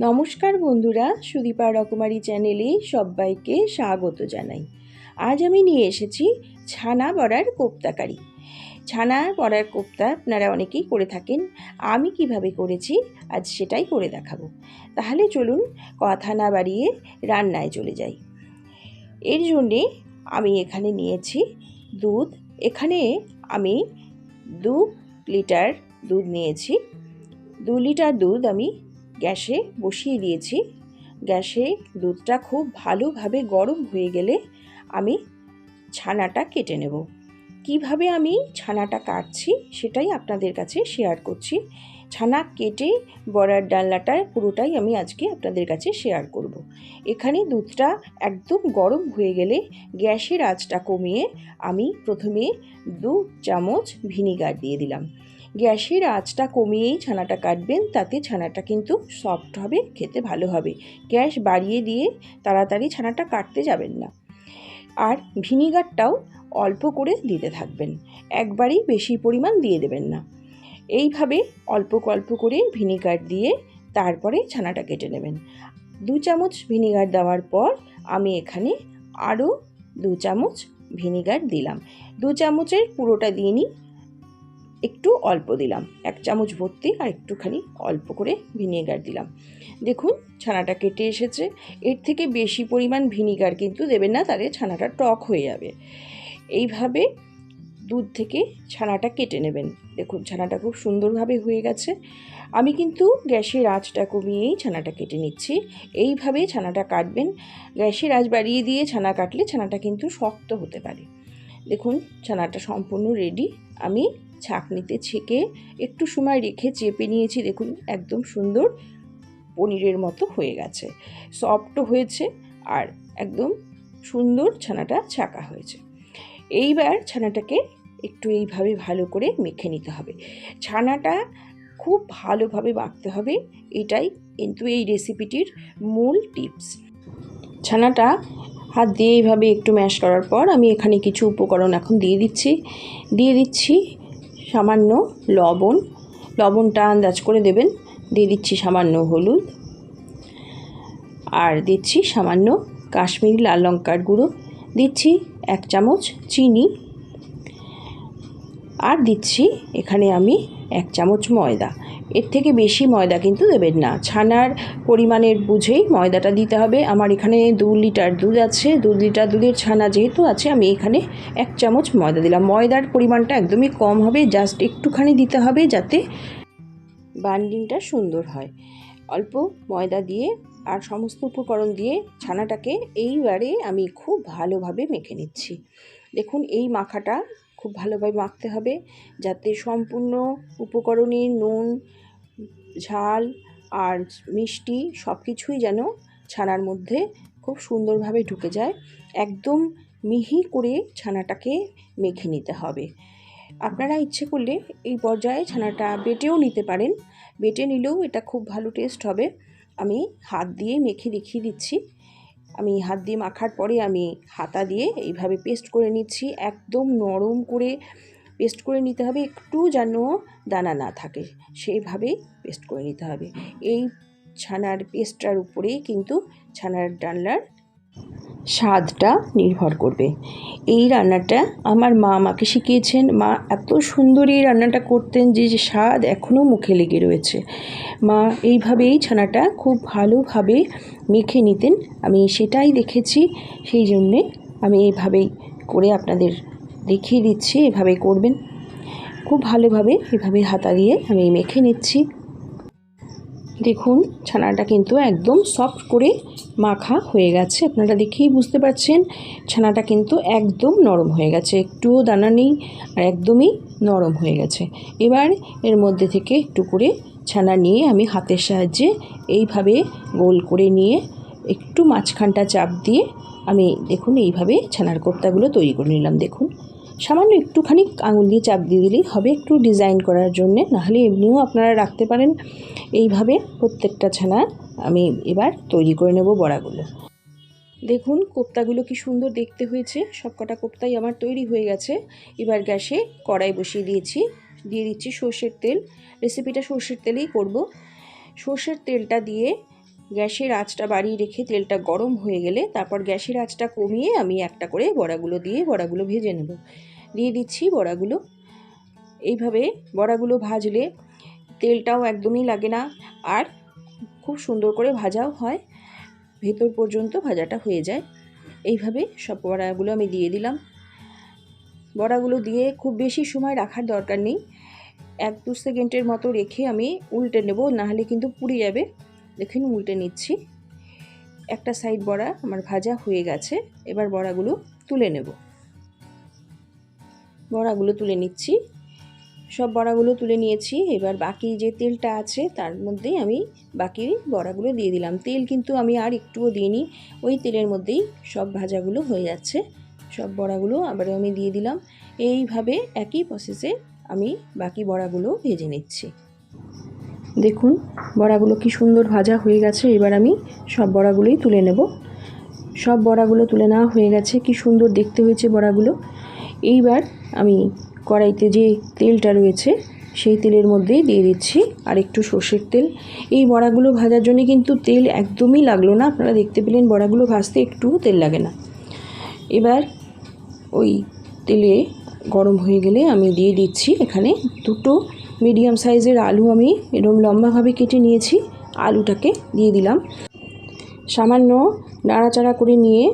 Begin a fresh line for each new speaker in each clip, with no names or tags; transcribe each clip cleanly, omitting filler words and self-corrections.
নমস্কার বন্ধুরা, সুদীপা রকমারি চ্যানেলে সবাইকে স্বাগত জানাই। আজ আমি নিয়ে এসেছি ছানা বড়ার কোপ্তাকারি। ছানা বড়ার কোপ্তা আপনারা অনেকেই করে থাকেন, আমি কিভাবে করেছি আজ সেটাই করে দেখাবো। তাহলে চলুন কথা না বাড়িয়ে রান্নায় চলে যাই। এর জন্যে আমি এখানে নিয়েছি দুধ। এখানে আমি 2 লিটার দুধ নিয়েছি। 2 লিটার দুধ আমি গ্যাসে বসিয়ে দিয়েছি। গ্যাসে দুধটা খুব ভালোভাবে গরম হয়ে গেলে আমি ছানাটা কেটে নেব। কিভাবে আমি ছানাটা কাটছি সেটাই আপনাদের কাছে শেয়ার করছি। ছানা কেটে বড়ার ডালনাটা পুরোটাই আমি আজকে আপনাদের কাছে শেয়ার করব। এখানে দুধটা একদম গরম হয়ে গেলে গ্যাসের আঁচটা কমিয়ে আমি প্রথমে 2 চামচ ভিনিগার দিয়ে দিলাম। গ্যাসের আঁচটা কমিয়েই ছানাটা কাটবেন, তাতে ছানাটা কিন্তু সফট হবে, খেতে ভালো হবে। গ্যাস বাড়িয়ে দিয়ে তাড়াতাড়ি ছানাটা কাটতে যাবেন না। আর ভিনিগারটাও অল্প করে দিতে থাকবেন, একবারেই বেশি পরিমাণ দিয়ে দেবেন না। এইভাবে অল্প অল্প করে ভিনিগার দিয়ে তারপরে ছানাটা কেটে নেবেন। 2 চামচ ভিনিগার দেওয়ার পর আমি এখানে আরও 2 চামচ ভিনিগার দিলাম। 2 চামচের পুরোটা দিইনি, একটু অল্প দিলাম। 1 চামচ ভর্তি আর একটুখানি অল্প করে ভিনিগার দিলাম। দেখুন ছানাটা কেটে এসেছে। এর থেকে বেশি পরিমাণ ভিনিগার কিন্তু দেবেন না, তাহলে ছানাটা টক হয়ে যাবে। এইভাবে দুধ থেকে ছানাটা কেটে নেবেন। দেখুন ছানাটা খুব সুন্দরভাবে হয়ে গেছে। আমি কিন্তু গ্যাসের আঁচটা কমিয়েই ছানাটা কেটে নিচ্ছি। এইভাবে ছানাটা কাটবেন। গ্যাসের আঁচ বাড়িয়ে দিয়ে ছানা কাটলে ছানাটা কিন্তু শক্ত হতে পারে। দেখুন ছানাটা সম্পূর্ণ রেডি। আমি ছাঁকনিতে ছেঁকে একটু সময় রেখে চেপে নিয়েছি। দেখুন একদম সুন্দর পনিরের মতো হয়ে গেছে, সফটও হয়েছে আর একদম সুন্দর ছানাটা ছাঁকা হয়েছে। এইবার ছানাটাকে একটু এইভাবে ভালো করে মেখে নিতে হবে। ছানাটা খুব ভালোভাবে মাখতে হবে, এটাই কিন্তু এই রেসিপিটির মূল টিপস। ছানাটা হাত দিয়ে এইভাবে একটু ম্যাশ করার পর আমি এখানে কিছু উপকরণ এখন দিয়ে দিচ্ছি সামান্য লবণ। লবণটা আন্দাজ করে দেবেন। দিয়ে দিচ্ছি সামান্য হলুদ, আর দিচ্ছি সামান্য কাশ্মীরি লাল লঙ্কার গুঁড়ো, দিচ্ছি 1 চামচ চিনি, আর দিচ্ছি এখানে আমি 1 চামচ ময়দা। এর থেকে বেশি ময়দা কিন্তু দেবেন না, ছানার পরিমাণের বুঝেই ময়দাটা দিতে হবে। আমার এখানে 2 লিটার দুধ আছে, 2 লিটার দুধের ছানা যেহেতু আছে আমি এখানে 1 চামচ ময়দা দিলাম। ময়দার পরিমাণটা একদমই কম হবে, জাস্ট একটুখানি দিতে হবে যাতে বাইন্ডিংটা সুন্দর হয়। অল্প ময়দা দিয়ে আর সমস্ত উপকরণ দিয়ে ছানাটাকে এইবারে আমি খুব ভালোভাবে মেখে নিচ্ছি। দেখুন এই মাখাটা খুব ভালোভাবে মাখতে হবে যাতে সম্পূর্ণ উপকরণে নুন, ঝাল আর মিষ্টি সব কিছুই যেন ছানার মধ্যে খুব সুন্দরভাবে ঢুকে যায়। একদম মিহি করে ছানাটাকে মেখে নিতে হবে। আপনারা ইচ্ছে করলে এই পর্যায়ে ছানাটা বেটেও নিতে পারেন, বেটে নিলেও এটা খুব ভালো টেস্ট হবে। আমি হাত দিয়ে মেখে দেখিয়ে দিচ্ছি। আমি হাত দিয়ে মাখার পরে আমি হাতা দিয়ে এইভাবে পেস্ট করে নিচ্ছি। একদম নরম করে পেস্ট করে নিতে হবে, একটু যেন দানা না থাকে সেইভাবেই পেস্ট করে নিতে হবে। এই ছানার পেস্টটার উপরেই কিন্তু ছানার ডালনার স্বাদটা নির্ভর করবে। এই রান্নাটা আমার মা আমাকে শিখিয়েছেন। মা এত সুন্দর এই রান্নাটা করতেন যে স্বাদ এখনও মুখে লেগে রয়েছে। মা এইভাবেই ছানাটা খুব ভালোভাবে মেখে নিতেন, আমি সেটাই দেখেছি, সেই জন্যে আমি এইভাবেই করে আপনাদের দেখিয়ে দিচ্ছি। এভাবে করবেন খুব ভালোভাবে, এভাবে হাতা দিয়ে আমি মেখে নিচ্ছি। দেখুন ছানাটা কিন্তু একদম সফট করে মাখা হয়ে গেছে, আপনারা দেখেই বুঝতে পারছেন। ছানাটা কিন্তু একদম নরম হয়ে গেছে, একটুও দানা নেই আর একদমই নরম হয়ে গেছে। এবার এর মধ্যে থেকে একটু করে ছানা নিয়ে আমি হাতের সাহায্যে এইভাবে গোল করে নিয়ে একটু মাঝখানটা চাপ দিয়ে আমি দেখুন এইভাবে ছানার কোপ্তাগুলো তৈরি করে নিলাম। দেখুন সামান্য একটুখানি আঙুল দিয়ে চাপ দিয়ে দিলেই হবে, একটু ডিজাইন করার জন্যে, নাহলে এমনিও আপনারা রাখতে পারেন। এইভাবে প্রত্যেকটা ছানা আমি এবার তৈরি করে নেব বড়াগুলো। দেখুন কোপ্তাগুলো কি সুন্দর দেখতে হয়েছে। সবকটা কোপ্তাই আমার তৈরি হয়ে গেছে। এবার গ্যাসে কড়াই বসিয়ে দিয়ে দিচ্ছি সর্ষের তেল। রেসিপিটা সর্ষের তেলেই করব। সর্ষের তেলটা দিয়ে গ্যাসের আঁচটা বাড়িয়ে রেখে তেলটা গরম হয়ে গেলে তারপর গ্যাসের আঁচটা কমিয়ে আমি একটা করে বড়াগুলো দিয়ে বড়াগুলো ভেজে নেব। দিয়ে দিচ্ছি বড়াগুলো। এইভাবে বড়াগুলো ভাজলে তেলটাও একদমই লাগে না, আর খুব সুন্দর করে ভাজাও হয়, ভেতর পর্যন্ত ভাজাটা হয়ে যায়। এইভাবে সব বড়াগুলো আমি দিয়ে দিলাম। বড়াগুলো দিয়ে খুব বেশি সময় রাখার দরকার নেই, 1-2 সেকেন্ডের মতো রেখে আমি উল্টে নেব, নাহলে কিন্তু পুড়ে যাবে। দেখুন উল্টে নিচ্ছি। একটা সাইড বড়া আমার ভাজা হয়ে গেছে, এবার বড়াগুলো তুলে নেব। বড়াগুলো তুলে নিচ্ছি। সব বড়াগুলো তুলে নিয়েছি। এবার বাকি যে তেলটা আছে তার মধ্যেই আমি বাকি বড়াগুলো দিয়ে দিলাম। তেল কিন্তু আমি আর একটুও দিইনি, ওই তেলের মধ্যেই সব ভাজাগুলো হয়ে যাচ্ছে। সব বড়াগুলো আবার আমি দিয়ে দিলাম। এইভাবে একই প্রসেসে আমি বাকি বড়াগুলো ভেজে নিচ্ছি। দেখুন বড়াগুলো কি সুন্দর ভাজা হয়ে গেছে। এবার আমি সব বড়াগুলোই তুলে নেব। সব বড়াগুলো তুলে নেওয়া হয়ে গেছে। কি সুন্দর দেখতে হয়েছে বড়াগুলো। এইবার আমি কড়াইতে যে তেলটা রয়েছে সেই তেলের মধ্যেই দিয়ে দিচ্ছি আর একটু সর্ষের তেল। এই বড়াগুলো ভাজার জন্য কিন্তু তেল একদমই লাগলো না, আপনারা দেখতে পেলেন বড়াগুলো ভাজতে একটুও তেল লাগে না। এবার ওই তেলে গরম হয়ে গেলে আমি দিয়ে দিচ্ছি এখানে 2টো মিডিয়াম সাইজের আলু আমি এরকম লম্বাভাবে কেটে নিয়েছি। আলুটাকে দিয়ে দিলাম। সামান্য নাড়াচাড়া করে নিয়ে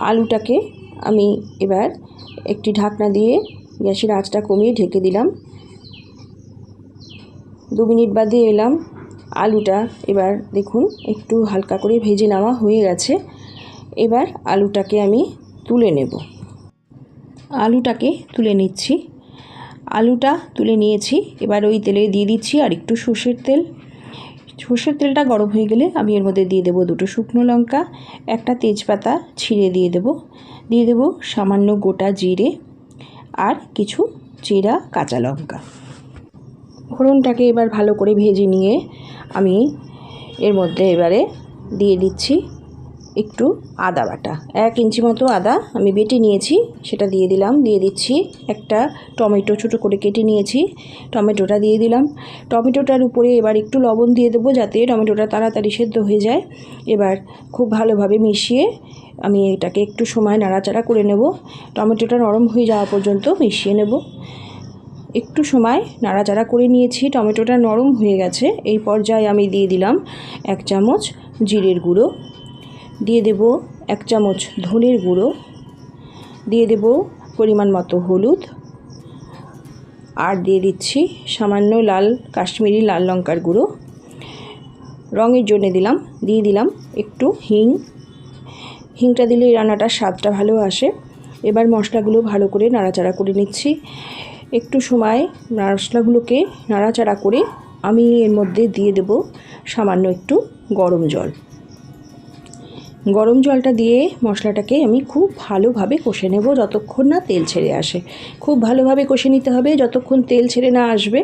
আলুটাকে আমি এবার একটি ঢাকনা দিয়ে গ্যাসের আঁচটা কমিয়ে ঢেকে দিলাম। 2 মিনিট বাদে এলাম। আলুটা এবার দেখুন একটু হালকা করে ভেজে নেওয়া হয়ে গেছে। এবার আলুটাকে আমি তুলে নেব। আলুটাকে তুলে নিচ্ছি। আলুটা তুলে নিয়েছি। এবার ওই তেলে দিয়ে দিচ্ছি আর একটু সর্ষের তেল। সর্ষের তেলটা গরম হয়ে গেলে আমি এর মধ্যে দিয়ে দেবো 2টো শুকনো লঙ্কা, একটা তেজপাতা ছিঁড়ে দিয়ে দেবো সামান্য গোটা জিরে আর কিছু চিরা কাঁচা লঙ্কা। ফোড়নটাকে এবার ভালো করে ভেজে নিয়ে আমি এর মধ্যে এবারে দিয়ে দিচ্ছি একটু আদা বাটা। 1 ইঞ্চি মতো আদা আমি বেটে নিয়েছি, সেটা দিয়ে দিলাম। দিয়ে দিচ্ছি একটা টমেটো ছোটো করে কেটে নিয়েছি, টমেটোটা দিয়ে দিলাম। টমেটোটার উপরে এবার একটু লবণ দিয়ে দেবো যাতে টমেটোটা তাড়াতাড়ি সেদ্ধ হয়ে যায়। এবার খুব ভালোভাবে মিশিয়ে আমি এটাকে একটু সময় নাড়াচাড়া করে নেব। টমেটোটা নরম হয়ে যাওয়া পর্যন্ত মিশিয়ে নেব। একটু সময় নাড়াচাড়া করে নিয়েছি, টমেটোটা নরম হয়ে গেছে। এই পর্যায়ে আমি দিয়ে দিলাম 1 চামচ জিরের গুঁড়ো, দিয়ে দেব 1 চামচ ধনের গুঁড়ো, দিয়ে দেব পরিমাণ মতো হলুদ, আর দিয়ে দিচ্ছি সামান্য কাশ্মীরি লাল লঙ্কার গুঁড়ো। রঙের জন্য দিয়ে দিলাম একটু হিংটা দিলে এই রান্নাটার স্বাদটা ভালো আসে। এবার মশলাগুলো ভালো করে নাড়াচাড়া করে নিচ্ছি। একটু সময় মশলাগুলোকে নাড়াচাড়া করে আমি এর মধ্যে দিয়ে দেব সামান্য একটু গরম জল। গরম জলটা দিয়ে মশলাটাকে আমি খুব ভালোভাবে কষে নেব যতক্ষণ না তেল ছেড়ে আসে। খুব ভালোভাবে কষে নিতে হবে যতক্ষণ তেল ছেড়ে না আসবে।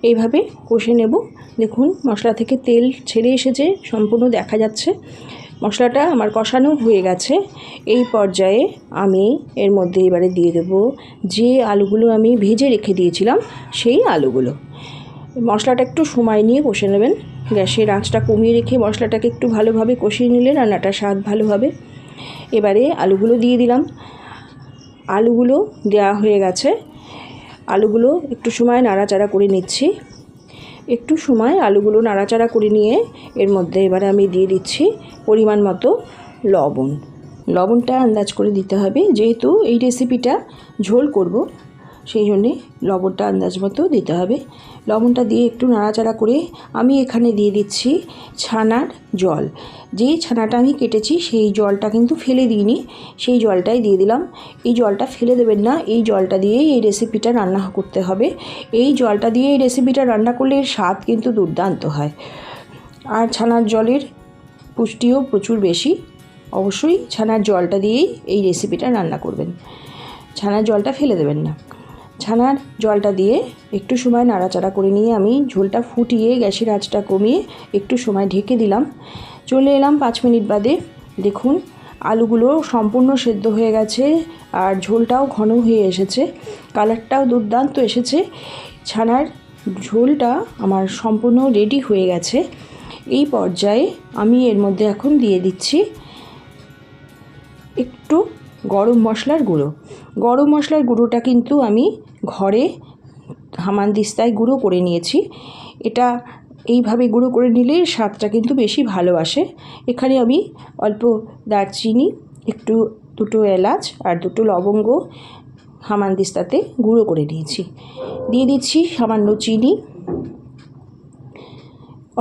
এইভাবে কষে নেব। দেখুন মশলা থেকে তেল ছেড়ে এসেছে, সম্পূর্ণ দেখা যাচ্ছে। মশলাটা আমার কষানো হয়ে গেছে। এই পর্যায়ে আমি এর মধ্যে এবারে দিয়ে দেব যে আলুগুলো আমি ভেজে রেখে দিয়েছিলাম সেই আলুগুলো। মশলাটা একটু সময় নিয়ে কষে নেবেন। গ্যাসের আঁচটা কমিয়ে রেখে মশলাটাকে একটু ভালোভাবে কষিয়ে নিলে রান্নাটার স্বাদ ভালো হবে। এবারে আলুগুলো দিয়ে দিলাম। আলুগুলো দেওয়া হয়ে গেছে। আলুগুলো একটু সময় নাড়াচাড়া করে নিচ্ছি। একটু সময় আলুগুলো নাড়াচাড়া করে নিয়ে এর মধ্যে এবারে আমি দিয়ে দিচ্ছি পরিমাণ মতো লবণ। লবণটা আন্দাজ করে দিতে হবে, যেহেতু এই রেসিপিটা ঝোল করব সেই জন্যে লবণটা আন্দাজ মতো দিতে হবে। লবণটা দিয়ে একটু নাড়াচাড়া করে আমি এখানে দিয়ে দিচ্ছি ছানার জল। যেই ছানাটা আমি কেটেছি সেই জলটা কিন্তু ফেলে দিইনি, সেই জলটাই দিয়ে দিলাম। এই জলটা ফেলে দেবেন না, এই জলটা দিয়েই এই রেসিপিটা রান্না করতে হবে। এই জলটা দিয়ে এই রেসিপিটা রান্না করলে এর স্বাদ কিন্তু দুর্দান্ত হয়। আর ছানার জলের পুষ্টিও প্রচুর বেশি। অবশ্যই ছানার জলটা দিয়েই এই রেসিপিটা রান্না করবেন, ছানার জলটা ফেলে দেবেন না। ছানার জলটা দিয়ে একটু সময় নাড়াচাড়া করে নিয়ে আমি ঝোলটা ফুটিয়ে গ্যাসের আঁচটা কমিয়ে একটু সময় ঢেকে দিলাম। চলে এলাম 5 মিনিট বাদে। দেখুন আলুগুলো সম্পূর্ণ সেদ্ধ হয়ে গেছে আর ঝোলটাও ঘন হয়ে এসেছে, কালারটাও দুর্দান্ত এসেছে। ছানার ঝোলটা আমার সম্পূর্ণ রেডি হয়ে গেছে। এই পর্যায়ে আমি এর মধ্যে এখন দিয়ে দিচ্ছি একটু গরম মশলার গুঁড়ো। গরম মশলার গুঁড়োটা কিন্তু আমি ঘরে হামানদিস্তায় গুঁড়ো করে নিয়েছি। এটা এইভাবে গুঁড়ো করে নিলে স্বাদটা কিন্তু বেশি ভালো আসে। এখানে আমি অল্প দারচিনি, একটু 2টো এলাচ আর 2টো লবঙ্গ হামানদিস্তাতে গুঁড়ো করে নিয়েছি। দিয়ে দিচ্ছি সামান্য চিনি,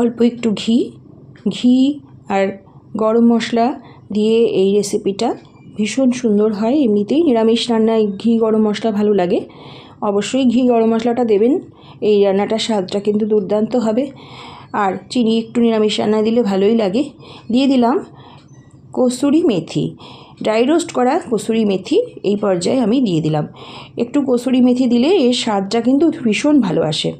অল্প একটু ঘি আর গরম মশলা দিয়ে এই রেসিপিটা ভীষণ সুন্দর হয়। এমনিতেই নিরামিষ রান্নায় ঘি গরম মশলা ভালো লাগে, অবশ্যই ঘি গরম মশলাটা দেবেন। এই রান্নাটার স্বাদটা কিন্তু দুর্দান্ত হবে। আর চিনি একটু নিরামিষ রান্নায় দিলে ভালোই লাগে। দিয়ে দিলাম কসুরি মেথি, ড্রাই রোস্ট করা কসুরি মেথি এই পর্যায়ে আমি দিয়ে দিলাম। একটু কসুরি মেথি দিলে এর স্বাদটা কিন্তু ভীষণ ভালো আসে।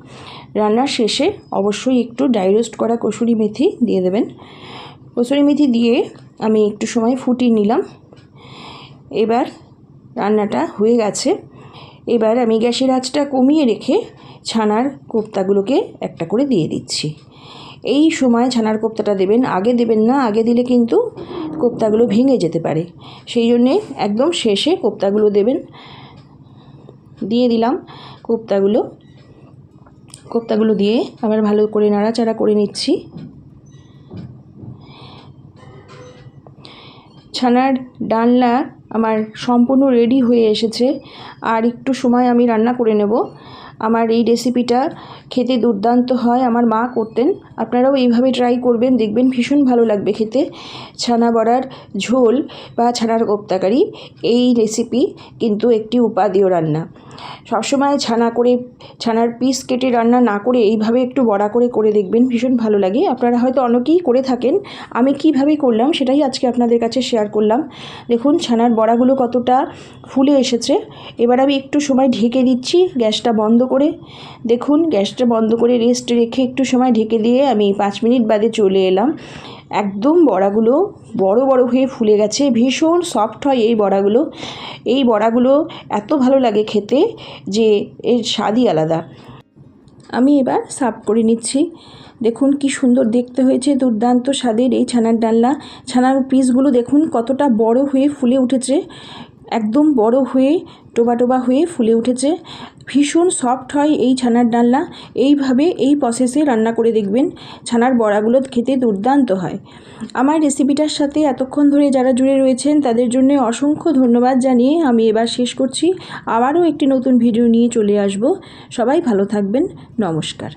রান্নার শেষে অবশ্যই একটু ড্রাই রোস্ট করা কসুরি মেথি দিয়ে দেবেন। কসুরি মেথি দিয়ে আমি একটু সময় ফুটিয়ে নিলাম। এবার রান্নাটা হয়ে গেছে। এবার আমি গ্যাসের আঁচটা কমিয়ে রেখে ছানার কোপ্তাগুলোকে একটা করে দিয়ে দিচ্ছি। এই সময় ছানার কোপ্তাটা দেবেন, আগে দেবেন না। আগে দিলে কিন্তু কোপ্তাগুলো ভেঙে যেতে পারে, সেই জন্যে একদম শেষে কোপ্তাগুলো দেবেন। দিয়ে দিলাম কোপ্তাগুলো দিয়ে আবার ভালো করে নাড়াচাড়া করে নিচ্ছি। ছানার ডালনা আমার সম্পূর্ণ রেডি হয়ে এসেছে। আর একটু সময় আমি রান্না করে নেব। আমার এই রেসিপিটা খেতে দুর্দান্ত হয়, আমার মা করতেন। আপনারাও এইভাবে ট্রাই করবেন, দেখবেন ভীষণ ভালো লাগবে খেতে। ছানা বড়ার ঝোল বা ছানার কোপ্তাকারি এই রেসিপি কিন্তু একটি উপাদেয় রান্না। সবসময় ছানার পিস কেটে রান্না না করে এইভাবে একটু বড়া করে দেখবেন, ভীষণ ভালো লাগে। আপনারা হয়তো অনেকেই করে থাকেন, আমি কিভাবে করলাম সেটাই আজকে আপনাদের কাছে শেয়ার করলাম। দেখুন ছানার বড়াগুলো কতটা ফুলে এসেছে। এবার আমি একটু সময় ঢেকে দিচ্ছি গ্যাসটা বন্ধ করে। দেখুন গ্যাসটা বন্ধ করে রেস্ট রেখে একটু সময় ঢেকে দিয়ে আমি 5 মিনিট বাদে চলে এলাম। একদম বড়াগুলো বড় বড় হয়ে ফুলে গেছে, ভীষণ সফট হয় এই বড়াগুলো এত ভালো লাগে খেতে যে এর স্বাদই আলাদা। আমি এবার সার্ভ করে নিচ্ছি। দেখুন কি সুন্দর দেখতে হয়েছে, দুর্দান্ত স্বাদের এই ছানার ডালনা। ছানার পিসগুলো দেখুন কতটা বড় হয়ে ফুলে উঠেছে, একদম বড় হয়ে টোবা হয়ে ফুলে উঠেছে। ভীষণ সফট হয় এই ছানার ডালনা। এইভাবে এই প্রসেসে রান্না করে দেখবেন, ছানার বড়াগুলো খেতে দুর্দান্ত হয়। আমার রেসিপিটার সাথে এতক্ষণ ধরে যারা জুড়ে রয়েছেন তাদের জন্য অসংখ্য ধন্যবাদ জানিয়ে আমি এবার শেষ করছি। আবারও একটি নতুন ভিডিও নিয়ে চলে আসব। সবাই ভালো থাকবেন। নমস্কার।